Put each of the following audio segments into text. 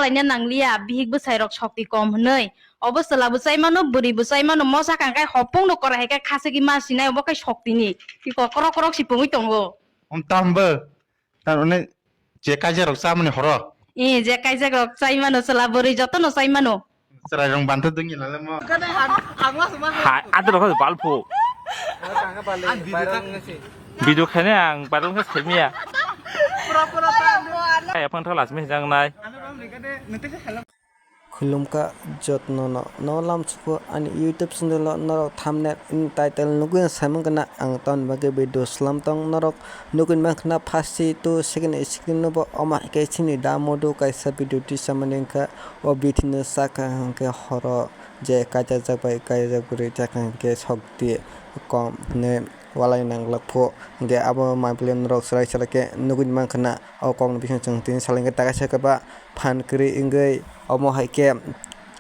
salainya nanglia bihik besai rok shokti kom hnei obosala besai mano buri besai mano mosa kangkai hopung no korai kai khachik masinai obo kai shokti ni ki korok korok sipungui tongo tambo tarone je kaje rok samne horo je kaisa rok sai mano sala buri joto no sai mano serai rong bantu dungi lalemo ada rok balpo video khane ang barong ka semia ay apang thalas me jang nai khulumka jotno no lam chuko an youtube channel no thumbnail in title nugun samang kana ang ton bage video slam tong norok nugun makhna phasi to second screen no oma ke chini da modu kaisa video ti samanenka o bithin saka ke horo je kaja jabai kaja guri takang ke shokti kom ne walai nang lakpho ge abo my film rok sarai salake nugun makhna o kong bison chungtin saling ta kaisa ka ba phan kri ingei omo haike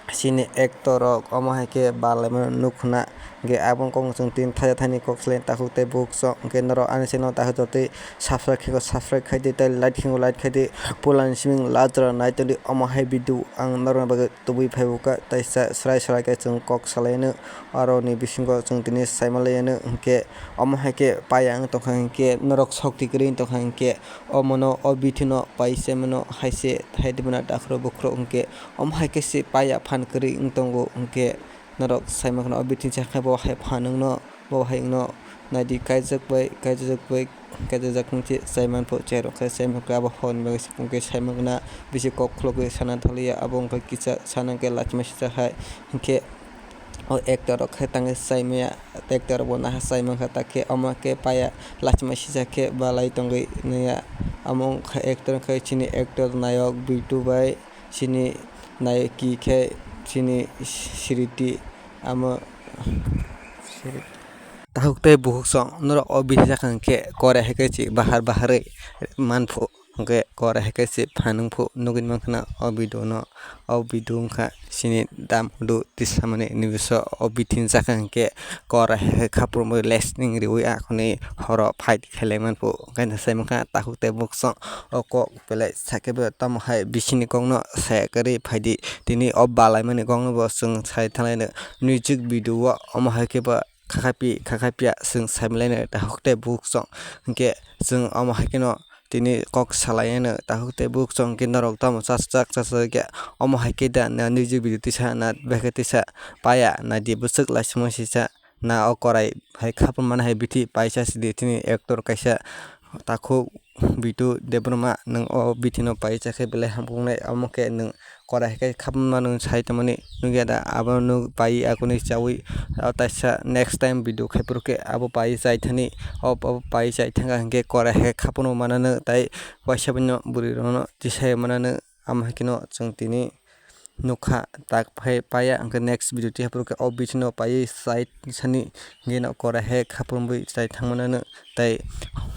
sini actor rok omo haike balema nukhna ge abong kong chungtin thaja thani kokslen tahute bukso ge noro aniseno tahote subscribe khaide tai like khaide pulan siming latra naitoli omo hai bidu ang noro bag tubui phaibuka taisa sarai ka chung kok salene aro ni bisingo chungtini saimalene ge omo haike payang tokhang ke norok shokti krin tokhang ke omono obithino paise mono haise thaidibuna dakhro bukhro unke omo haike se paya phan kri ingtongo unke norok saimakno obithi chakha bo hai phanung no bo hai no nadi kaijak bai kungchi saiman pho chero kha saimak abo hon bag sipungke saimakna bisi kokkhloge sana thaliya abong ka kicha sanangke lachmasi chahai ke o actor khe tange saimya actor bona saimang khata ke amake paya lachmasi chake balai tongai neya among kha actor khe chini actor nayok Bittu bai chini nayaki khe chini Shristi ama tahukte buhuk song noro obisi jakang ke kore heke chi bahar manpho ge kore heke chi phanung pho nugin makhna obidu kha sini dam du tisamane nibiso obithin jakang ke kore heke khapur mo listening riwi akhoni horo fight khele manpho gaina saimkha tahukte buhuk song oko pele sakebe tam hai bisini kongno sakari phaidi tini obbalai mani kongno bo sung sai thalaina music video wa omo hake ba khakapia sung saimlaina tahukte buhuk song ke sung omo hakino tini kok salayana tahukte buhuk song ke norok tam chak ke omo hake da na music video tisa na bekati sa paya na di busuk lasmosi sa na o korai hai khapun man hai bithi paisa sidi tini actor kaisa takhu Bittu debroma nang o bithino paisa khe bele hampungnai amoke nang korai kai khapun man sai tamani nugeda abo nu pai akuni chawi taisa next time video khaipuruke abo pai sai thani abo pai sai thanga hangke korai he khapuno manana tai paisa bino buri rono tisai manana amhakino chungtini nukha tak phai paya angka next video ti hapuruke o bithino pai sai sani gena korai he khapun bui sai thangmanana tai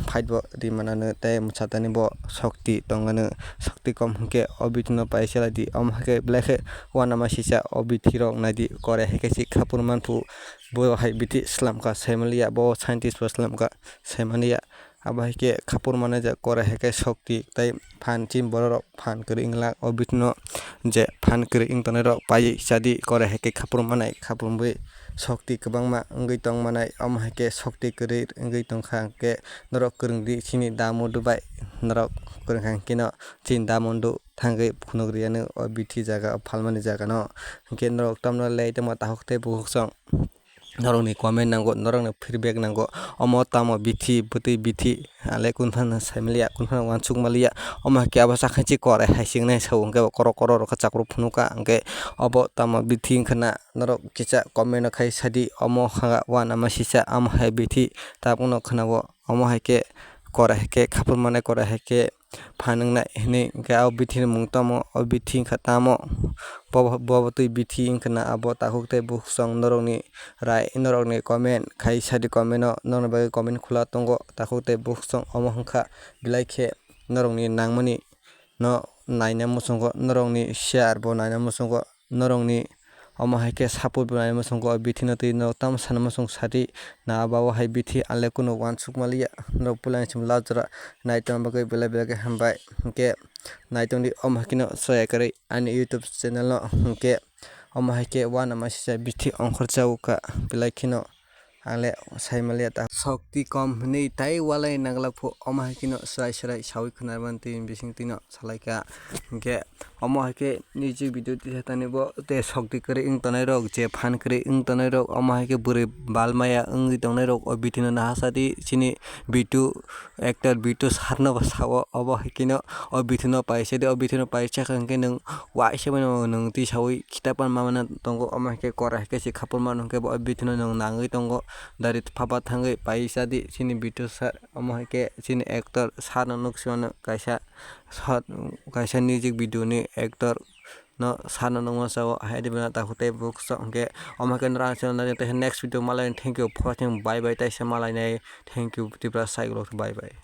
fight bo di manana tai muchatani bo shokti tongana shokti kom hangke o bithino pai seladi amhake blekhe wana masisa o bithiro nadi korai he kaisi khapun manpu bo hai bithi islam ka saimalia bo scientist bo islam ka saimania abahike khapur manaja korai heke shokti tai phan chim borok phan kri ingla obitno je phan kri ingtone rok pai chadi korai heke khapur manai khapur bui shokti kwbangma ngui tong manai am heke shokti kri ngui tong khang ke norok krungdi chini damodu bai norok krungkhang kino chin damondu thangai phunogriano obithi jaga phalmani jaga no ke norok tamno leitama tahokte buhuk song norokni comment nango norokni feedback nango omo tamo bithi buti bithi ale kunphan saimalia kunphan wansuk malia omo ke aba sakhachi kore haisingnai saungke korok korok chakru phunuka angke obo tamo bithi khana norok kicha comment khai sadi omo kha wana masisa am hai bithi tapuno khanabo omo haike kore hake khapur mane kore hake phanungna hini ga bithi mungtamo obithi khatamo bobotui bithi ingkana abo tahukte buhuk song norokni rai norokni comment khai sadi comment no norokni bagi comment khula tongo tahukte buhuk song omo hongkha bilaikhe norokni nangmani no naina musungo norokni share bo naina musungo norokni omo hai ke support banai masong ko bithi no tui no tam sana masong sari na bawo hai bithi ale kuno wansuk malia no pulang sim lajra naitom bagai bela bela ke hambai ke naitom di omo kino soya kare ani YouTube channel no ke omo hai ke wana masisa bithi ongkhor chauka belai kino ale sai malia ta shakti kom nei tai walai nagla phu omo hai kino srai srai sawi khuna ban tin bising tino salaika ke omo hai ke music video ti tani bo te shakti kare ing tanai rok je phan kare ing tanai rok omo hai ke bure balmaya ing tanai rok o bithi no nahasadi chini Bittu actor Bittu sarno basawo obo hai kino o bithi no paise de o bithi no paisa kan ke nung wa ise no nung ti sawi kitapan mamana tongo omo hai ke korai ke si khapur manung ke bo bithi no nung nangai tongo dari papa thangai paisa di sini Bittu sar omo hai ke sini actor sarno nuksimano kaisa music video ni actor no sarno nungma sawo haidi bena ta hote book song ke omo ke nra channel te next video malai thank you for watching bye bye taisa malai nai thank you Tripura sai bye bye.